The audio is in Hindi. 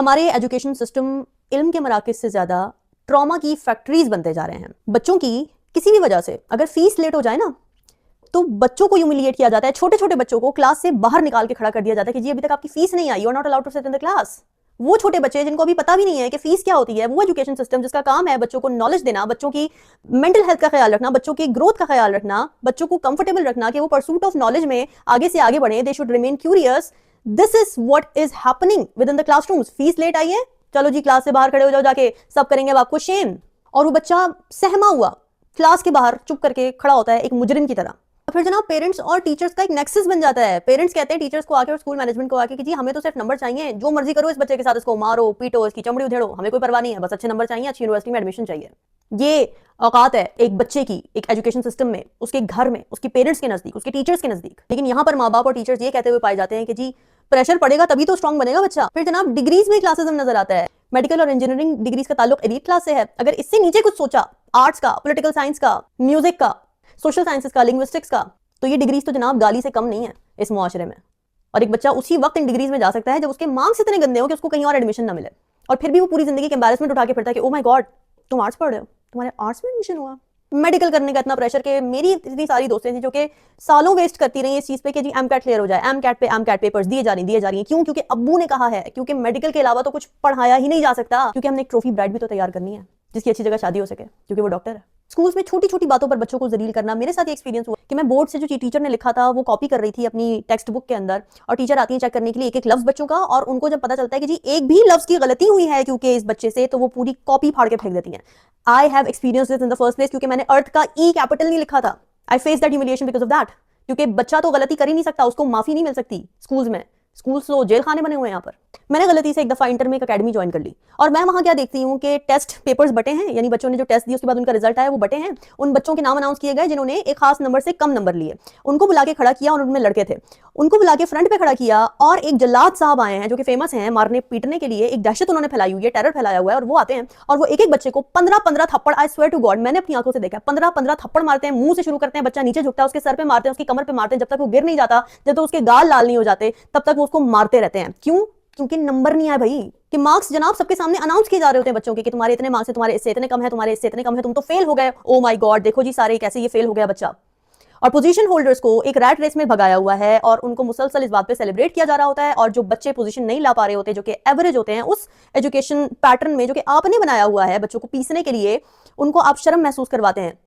हमारे एजुकेशन सिस्टम इल्म के मराकज़ से ज़्यादा ट्रॉमा की फैक्ट्रीज बनते जा रहे हैं। बच्चों की किसी भी वजह से अगर फीस लेट हो जाए ना, तो बच्चों को ह्यूमिलिएट किया जाता है। छोटे छोटे बच्चों को क्लास से बाहर निकाल के खड़ा कर दिया जाता है कि जी अभी तक आपकी फीस नहीं आई, you are not allowed to sit in the class. वो छोटे बच्चे जिनको अभी पता भी नहीं है कि फीस क्या होती है, वो एजुकेशन सिस्टम जिसका काम है बच्चों को नॉलेज देना, बच्चों की मेंटल हेल्थ का ख्याल रखना, बच्चों की ग्रोथ का ख्याल रखना, बच्चों को कंफर्टेबल रखना कि वो परसूट ऑफ नॉलेज में आगे से आगे बढ़े, they should remain curious. This is what is happening within the classrooms. Fees late आई है, चलो जी क्लास से बाहर खड़े हो जाओ, जाके सब करेंगे अब आपको शेम। और वो बच्चा सहमा हुआ क्लास के बाहर चुप करके खड़ा होता है एक मुजरिम की तरह। फिर जनाब पेरेंट्स और टीचर्स का एक नेक्सस बन जाता है। पेरेंट्स कहते हैं टीचर्स को आके और स्कूल मैनेजमेंट को आके कि जी हमें तो सिर्फ नंबर चाहिए, जो मर्जी करो इस बच्चे के साथ, इसको मारो पीटो, इसकी चमड़ी उधेड़ो, हमें कोई परवाह नहीं है, बस अच्छे नंबर चाहिए, अच्छी यूनिवर्सिटी में एडमिशन चाहिए। ये औकात है एक बच्चे की एक एजुकेशन सिस्टम में, उसके घर में, उसके पेरेंट्स के नजदीक, उसके टीचर्स के नजदीक। लेकिन यहाँ पर माँ बाप और टीचर्स ये कहते हुए पाए जाते हैं कि जी प्रेशर पड़ेगा तभी तो स्ट्रॉन्ग बनेगा बच्चा। फिर जनाब डिग्रीज में क्लासेस नजर आता है। मेडिकल और इंजीनियरिंग डिग्रीज का ताल्लुक एलीट क्लास से है। अगर इससे नीचे कुछ सोचा, आर्ट्स का, पॉलिटिकल साइंस का, म्यूजिक का, सोशल साइंसेस का, लिंग्विस्टिक्स का, तो ये डिग्रीज तो जनाब गाली से कम नहीं है इस मुआशरे में। और एक बच्चा उसी वक्त इन डिग्रीज में जा सकता है जब उसके मार्क्स इतने गंदे हो कि उसको कहीं और एडमिशन ना मिले, और फिर भी वो पूरी जिंदगी के एम्बैरेसमेंट उठा के फिरता है कि ओ माय गॉड तुम आर्ट्स पढ़ रहे हो, तुम्हारे आर्ट्स में एडमिशन हुआ। मेडिकल करने का इतना प्रेशर कि मेरी इतनी सारी दोस्तें थी जो कि सालों वेस्ट करती रही इस चीज पे कि जी एमकैट क्लियर हो जाए, एमकैट पेपर्स दिए जा रही हैं। क्यों? क्योंकि अब्बू ने कहा है, क्योंकि मेडिकल के अलावा तो कुछ पढ़ाया ही नहीं जा सकता, क्योंकि हमने एक ट्रॉफी ब्राइड भी तो तैयार करनी है जिसकी अच्छी जगह शादी हो सके, क्योंकि वो डॉक्टर है। स्कूल्स में छोटी छोटी बातों पर बच्चों को जलील करना। मेरे साथ ये एक्सपीरियंस हुआ कि मैं बोर्ड से जो टीचर ने लिखा था वो कॉपी कर रही थी अपनी टेक्स्ट बुक के अंदर, और टीचर आती है चेक करने के लिए एक एक लफ्ज बच्चों का, और उनको जब पता चलता है कि जी एक भी लफ्ज की गलती हुई है क्योंकि इस बच्चे से, तो वो पूरी कॉपी फाड़ के फेंक देती हैं। I have experience this in the first place, क्योंकि मैंने अर्थ का ई कैपिटल नहीं लिखा था। I face that humiliation because of that, क्योंकि बच्चा तो गलती कर ही नहीं सकता, उसको माफी नहीं मिल सकती स्कूल्स में। स्कूल्स तो जेल खाने बने हुए हैं यहाँ पर। मैंने गलती से एक दफा इंटर में एक अकेडमी ज्वाइन कर ली, और मैं वहां क्या देखती हूँ कि टेस्ट पेपर्स बटे हैं, यानी बच्चों ने जो टेस्ट दिए उसके बाद उनका रिजल्ट आया वो बटे हैं। उन बच्चों के नाम अनाउंस किए गए जिन्होंने एक खास नंबर से कम नंबर लिए, उनको बुला के खड़ा किया, और उनमें लड़के थे, उनको बुला के फ्रंट पे खड़ा किया, और एक जल्लाद साहब आए हैं जो कि फेमस हैं मारने पीटने के लिए। एक दहशत उन्होंने फैलाई हुई है, टेरर फैलाया हुआ है, और वो आते हैं और वो एक एक बच्चे को 15-15 थप्पड़, आई स्वेयर टू गॉड मैंने अपनी आंखों से देखा, 15-15 थप्पड़ मारते हैं। मुंह से शुरू करते हैं, बच्चा नीचे झुकता है, उसके सर पे मारते हैं, उसकी कमर पे मारते हैं, जब तक वो गिर नहीं जाता, जब तक उसके गाल लाल नहीं हो जाते, तब तक वो उसको मारते रहते हैं। क्यों? क्योंकि नंबर नहीं आए भाई, कि मार्क्स जनाब सबके सामने अनाउंस किए जा रहे होते हैं बच्चों के कि तुम्हारे इतने मार्क्स है, तुम्हारे इससे इतने कम है, तुम्हारे इससे इतने कम है, तुम तो फेल हो गए। ओ माय गॉड, देखो जी सारे कैसे ये फेल हो गया बच्चा। और पोजीशन होल्डर्स को एक रैट रेस में भगाया हुआ है, और उनको मुसलसल इस बात पे सेलिब्रेट किया जा रहा होता है। और जो बच्चे पोजीशन नहीं ला पा रहे होते, जो कि एवरेज होते हैं उस एजुकेशन पैटर्न में जो कि आपने बनाया हुआ है बच्चों को पीसने के लिए, उनको आप शर्म महसूस करवाते हैं।